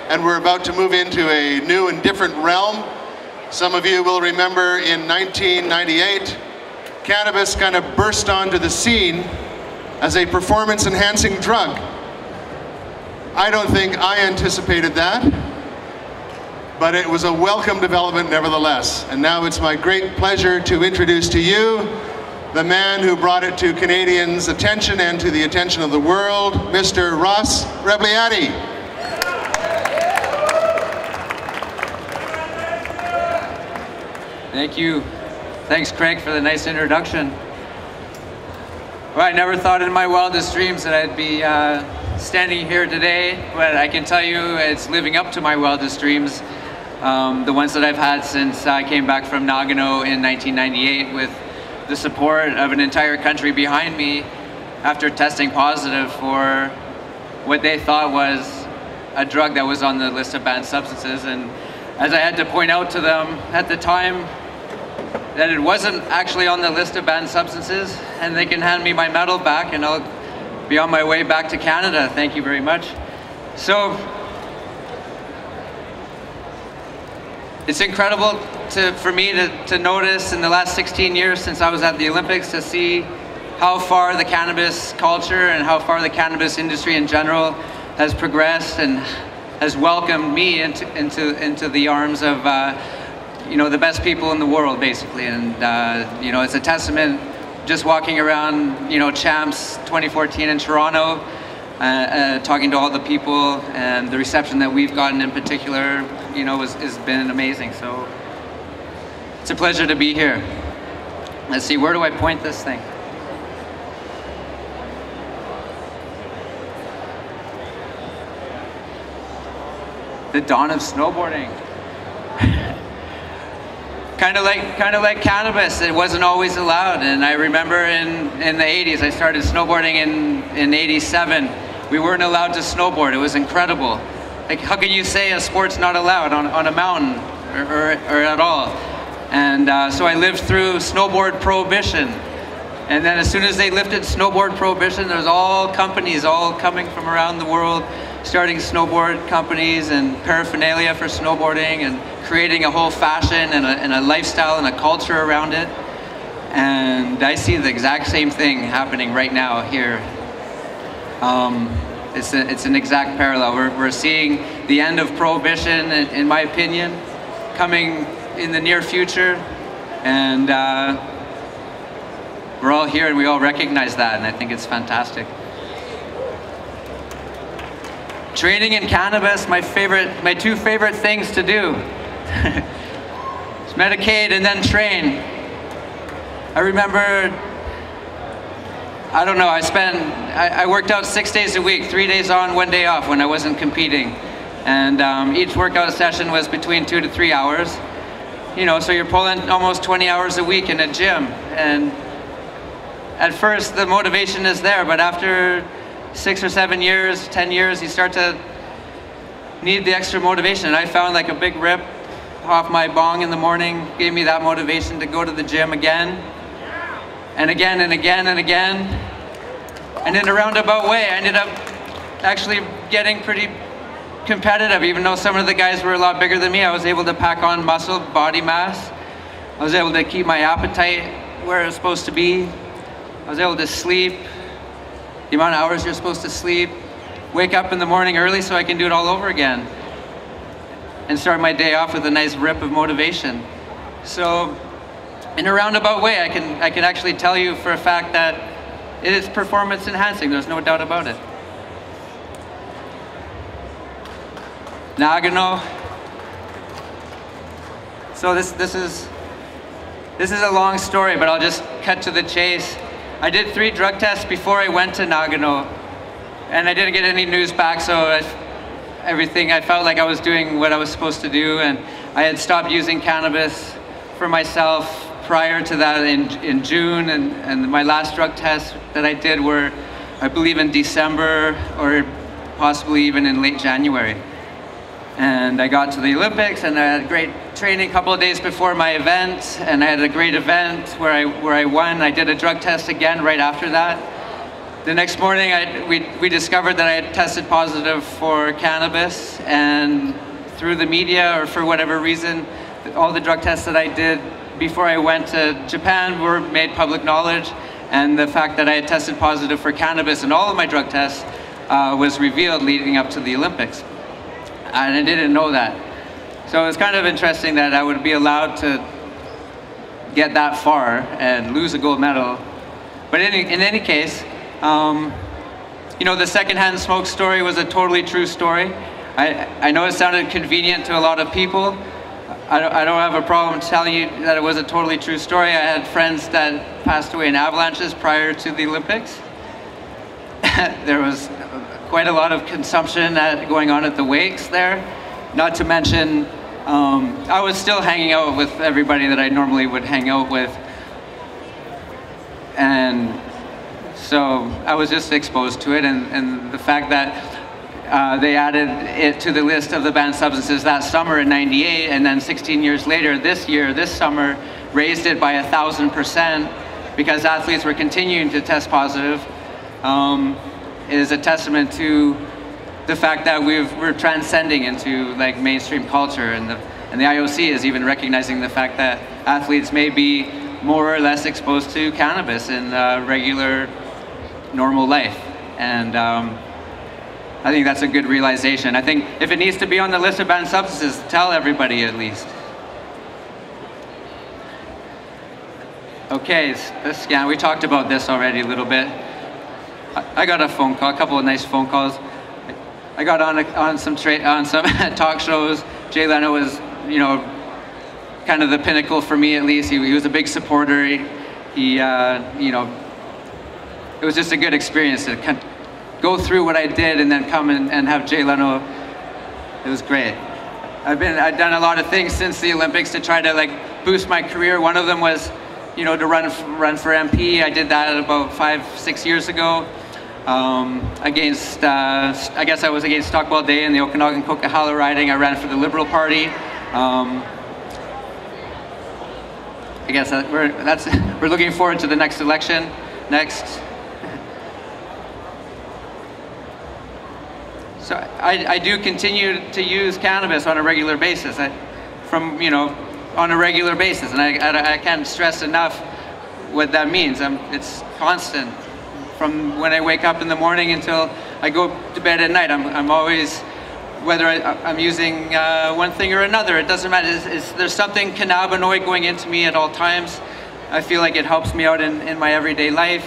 and we're about to move into a new and different realm. Some of you will remember in 1998, cannabis kind of burst onto the scene as a performance-enhancing drug. I don't think I anticipated that, but it was a welcome development nevertheless. And now it's my great pleasure to introduce to you the man who brought it to Canadians' attention and to the attention of the world, Mr. Ross Rebagliati. Thank you. Thanks, Craig, for the nice introduction. Well, I never thought in my wildest dreams that I'd be standing here today, but I can tell you it's living up to my wildest dreams. The ones that I've had since I came back from Nagano in 1998 with the support of an entire country behind me after testing positive for what they thought was a drug that was on the list of banned substances. And as I had to point out to them at the time that it wasn't actually on the list of banned substances, and they can hand me my medal back and I'll be on my way back to Canada. Thank you very much. So it's incredible for me to notice in the last 16 years since I was at the Olympics to see how far the cannabis culture and how far the cannabis industry in general has progressed and has welcomed me into the arms of you know, the best people in the world, basically. And you know, it's a testament just walking around, you know, Champs 2014 in Toronto, talking to all the people, and the reception that we've gotten in particular, you know, has been amazing. So it's a pleasure to be here. Let's see, where do I point this thing? The dawn of snowboarding. Kind of like cannabis, it wasn't always allowed. And I remember in the 80s, I started snowboarding in 87. We weren't allowed to snowboard. It was incredible. Like, how can you say a sport's not allowed on a mountain or at all? And so I lived through snowboard prohibition. And then as soon as they lifted snowboard prohibition, there's all companies all coming from around the world, starting snowboard companies and paraphernalia for snowboarding and creating a whole fashion and a lifestyle and a culture around it. And I see the exact same thing happening right now here. It's an exact parallel. We're seeing the end of prohibition, in my opinion, coming in the near future. And we're all here and we all recognize that, and I think it's fantastic. Training in cannabis, my two favorite things to do. It's medicate and then train. I remember, I don't know, I worked out 6 days a week, 3 days on, 1 day off when I wasn't competing. And each workout session was between 2 to 3 hours. You know, so you're pulling almost 20 hours a week in a gym. And at first the motivation is there, but after 6 or 7 years, 10 years, you start to need the extra motivation. And I found like a big rip off my bong in the morning gave me that motivation to go to the gym again and again and again and again. And in a roundabout way, I ended up actually getting pretty competitive. Even though some of the guys were a lot bigger than me, I was able to pack on muscle, body mass. I was able to keep my appetite where it was supposed to be. I was able to sleep the amount of hours you're supposed to sleep, wake up in the morning early so I can do it all over again, and start my day off with a nice rip of motivation. So in a roundabout way, I can actually tell you for a fact that it is performance enhancing. There's no doubt about it. Nagano. So this is a long story, but I'll just cut to the chase. I did 3 drug tests before I went to Nagano, and I didn't get any news back, so I felt like I was doing what I was supposed to do, and I had stopped using cannabis for myself prior to that in June, and my last drug tests that I did were, I believe, in December or possibly even in late January. And I got to the Olympics, and I had great training a couple of days before my event, and I had a great event where I won. I did a drug test again right after that, The next morning, we discovered that I had tested positive for cannabis, and through the media or for whatever reason, all the drug tests that I did before I went to Japan were made public knowledge, and the fact that I had tested positive for cannabis in all of my drug tests was revealed leading up to the Olympics. And I didn't know that. So it was kind of interesting that I would be allowed to get that far and lose a gold medal. But in any case, you know, the secondhand smoke story was a totally true story. I know it sounded convenient to a lot of people. I don't have a problem telling you that it was a totally true story. I had friends that passed away in avalanches prior to the Olympics. There was quite a lot of consumption going on at the wakes there. Not to mention, I was still hanging out with everybody that I normally would hang out with. And so I was just exposed to it, and the fact that they added it to the list of the banned substances that summer in '98, and then 16 years later, this summer, raised it by 1,000% because athletes were continuing to test positive, is a testament to the fact that we're transcending into like mainstream culture, and the IOC is even recognizing the fact that athletes may be more or less exposed to cannabis in regular, normal life. And I think that's a good realization. I think if it needs to be on the list of banned substances, tell everybody at least. Okay, this scan, we talked about this already a little bit. I got a phone call, a couple of nice phone calls. I got on some talk shows. Jay Leno was, you know, kind of the pinnacle for me at least. He was a big supporter. He you know, it was just a good experience to kind of go through what I did and then come and have Jay Leno. It was great. I've done a lot of things since the Olympics to try to like boost my career. One of them was, you know, to run for MP. I did that about 5-6 years ago. Against, I guess I was against Stockwell Day in the Okanagan-Coquihalla riding. I ran for the Liberal Party. I guess we're looking forward to the next election. Next. So I do continue to use cannabis on a regular basis. On a regular basis, and I can't stress enough what that means. It's constant. From when I wake up in the morning until I go to bed at night, I'm always, whether I'm using one thing or another, it doesn't matter. There's something cannabinoid going into me at all times. I feel like it helps me out in my everyday life.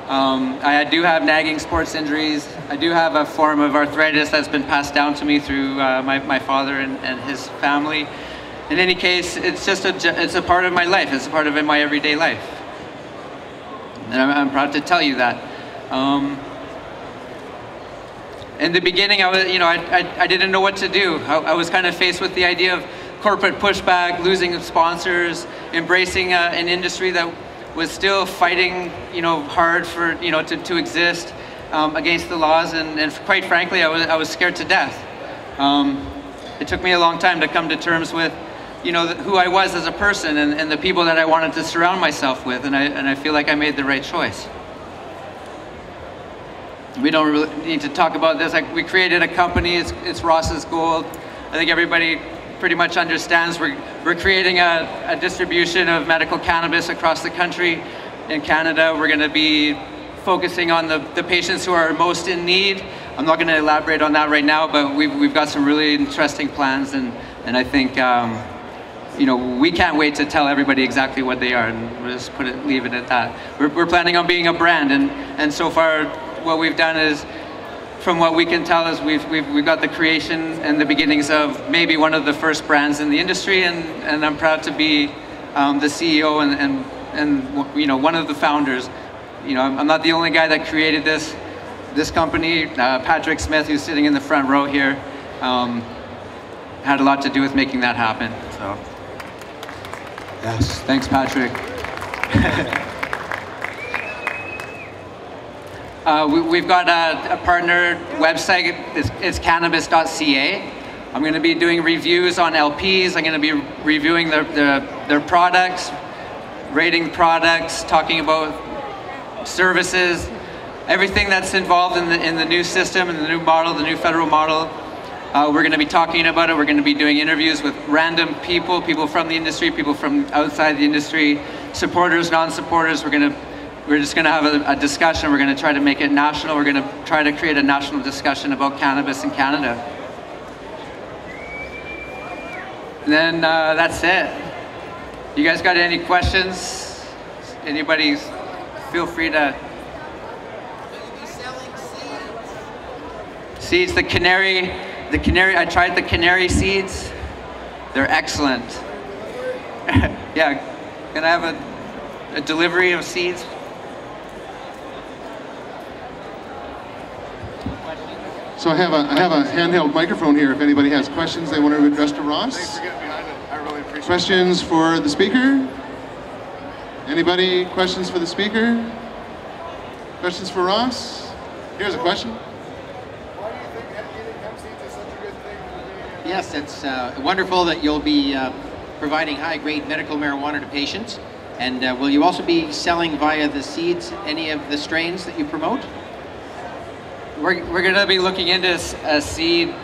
I do have nagging sports injuries. I do have a form of arthritis that's been passed down to me through my father and his family. In any case, it's a part of my life. It's a part of my everyday life. And I'm proud to tell you that. In the beginning, I didn't know what to do. I was kind of faced with the idea of corporate pushback, losing sponsors, embracing an industry that was still fighting, hard for, to exist against the laws, and quite frankly, I was scared to death. It took me a long time to come to terms with, who I was as a person and the people that I wanted to surround myself with, and I feel like I made the right choice. We don't really need to talk about this. We created a company. It's Ross's Gold. I think everybody pretty much understands we're creating a distribution of medical cannabis across the country. In Canada, we're going to be focusing on the patients who are most in need. I'm not going to elaborate on that right now, but we've got some really interesting plans, and I think we can't wait to tell everybody exactly what they are, and we'll just leave it at that. We're planning on being a brand, and so far what we've done is, from what we can tell, is we've got the creation and the beginnings of maybe one of the first brands in the industry, and I'm proud to be the CEO and one of the founders. I'm not the only guy that created this company. Patrick Smith, who's sitting in the front row here, had a lot to do with making that happen. So, yes, thanks, Patrick. We've got a partner website. It's Cannabis.ca. I'm going to be doing reviews on LPs. I'm going to be reviewing their products, rating products, talking about services. everything that's involved in the new system and the new model, the new federal model. We're going to be talking about it. We're going to be doing interviews with random people, people from the industry, people from outside the industry, supporters, non-supporters. We're just going to have a discussion. We're going to try to make it national. We're going to try to create a national discussion about cannabis in Canada. And then that's it. You guys got any questions? Anybody feel free to. Seeds, the canary, I tried the canary seeds. They're excellent. Yeah, can I have a delivery of seeds? So I have a handheld microphone here if anybody has questions they want to address to Ross. Thanks for getting behind it. I really appreciate it. Questions for the speaker? Anybody questions for the speaker? Questions for Ross? Here's a question. Why do you think eating hemp seeds is such a good thing? Yes, it's wonderful that you'll be providing high-grade medical marijuana to patients. And will you also be selling via the seeds any of the strains that you promote? We're going to be looking into a seed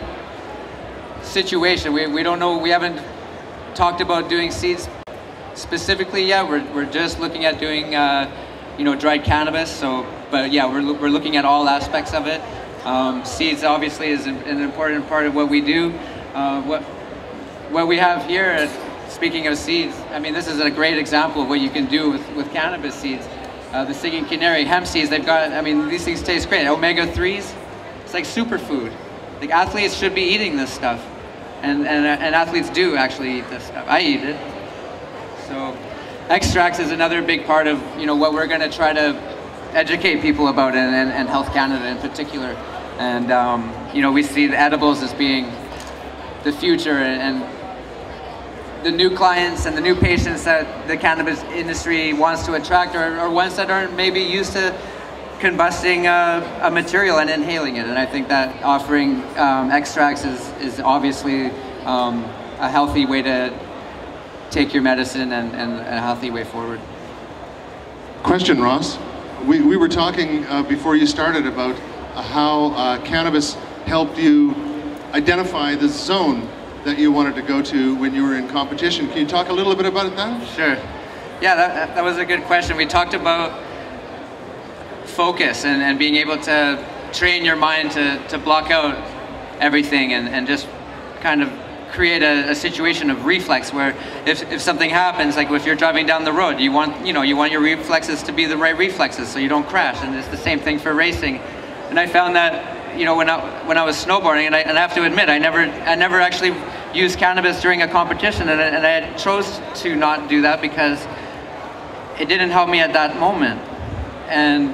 situation. We don't know, we haven't talked about doing seeds specifically yet. We're just looking at doing dried cannabis. So, but yeah, we're looking at all aspects of it. Seeds obviously is an important part of what we do. What we have here, speaking of seeds, I mean, this is a great example of what you can do with cannabis seeds. The singing canary, hemp seeds, they've got, I mean, these things taste great. Omega-3s, it's like superfood. Like athletes should be eating this stuff. And athletes do actually eat this stuff. I eat it. So extracts is another big part of, what we're gonna try to educate people about and Health Canada in particular. And, we see the edibles as being the future and the new clients and the new patients that the cannabis industry wants to attract are ones that aren't maybe used to combusting a material and inhaling it. And I think that offering extracts is obviously a healthy way to take your medicine and a healthy way forward. Question, Ross. We were talking before you started about how cannabis helped you identify the zone that you wanted to go to when you were in competition. Can you talk a little bit about that? Sure. Yeah, that was a good question. We talked about focus and being able to train your mind to block out everything and just kind of create a situation of reflex where if something happens, like if you're driving down the road, you want your reflexes to be the right reflexes so you don't crash. And it's the same thing for racing. And I found that when I was snowboarding, and I have to admit, I never actually used cannabis during a competition, and I chose to not do that because it didn't help me at that moment.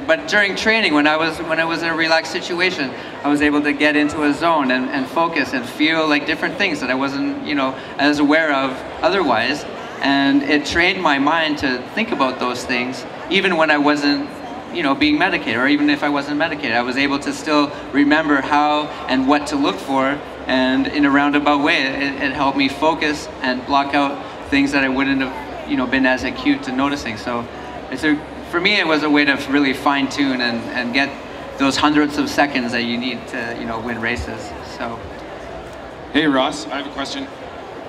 But during training, when I was in a relaxed situation, I was able to get into a zone and focus and feel like different things that I wasn't as aware of otherwise, and it trained my mind to think about those things even when I wasn't being medicated, or even if I wasn't medicated, I was able to still remember how and what to look for, and in a roundabout way, it helped me focus and block out things that I wouldn't have, been as acute to noticing. So, for me, it was a way to really fine tune and get those hundredths of seconds that you need to, win races. So. Hey Ross, I have a question.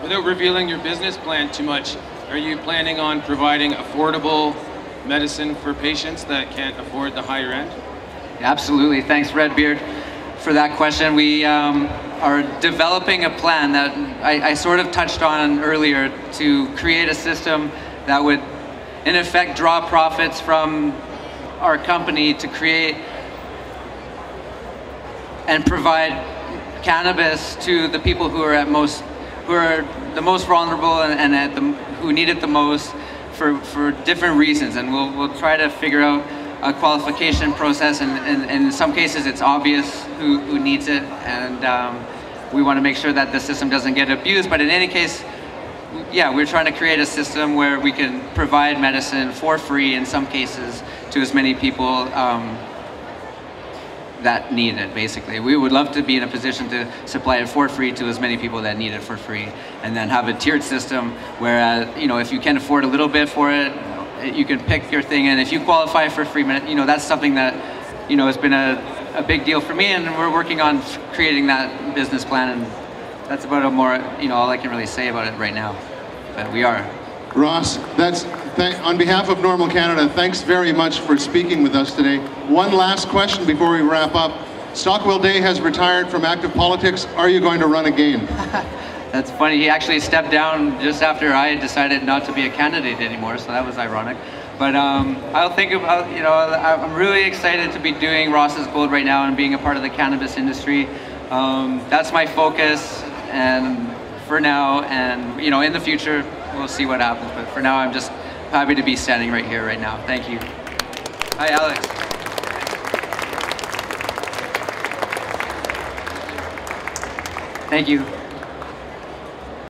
Without revealing your business plan too much, are you planning on providing affordable medicine for patients that can't afford the higher end? Absolutely. Thanks, Redbeard, for that question. We are developing a plan that I sort of touched on earlier to create a system that would, in effect, draw profits from our company to create and provide cannabis to the people who are the most vulnerable and who need it the most, for different reasons, and we'll try to figure out a qualification process, and in some cases it's obvious who needs it, and we want to make sure that the system doesn't get abused. But in any case, yeah, we're trying to create a system where we can provide medicine for free in some cases to as many people that need it, basically. We would love to be in a position to supply it for free to as many people that need it for free, and then have a tiered system where, if you can afford a little bit for it, you can pick your thing, and if you qualify for free, that's something that you know, it's been a big deal for me, and we're working on creating that business plan, and that's about all I can really say about it right now. But we are. Ross, on behalf of NORML Canada, thanks very much for speaking with us today. One last question before we wrap up. Stockwell Day has retired from active politics. Are you going to run again? That's funny. He actually stepped down just after I decided not to be a candidate anymore, so that was ironic. But I'll think about, I'm really excited to be doing Ross's Gold right now and being a part of the cannabis industry. That's my focus, and for now, and in the future, we'll see what happens. But for now, I'm just happy to be standing right here, right now. Thank you. Hi, Alex. Thank you.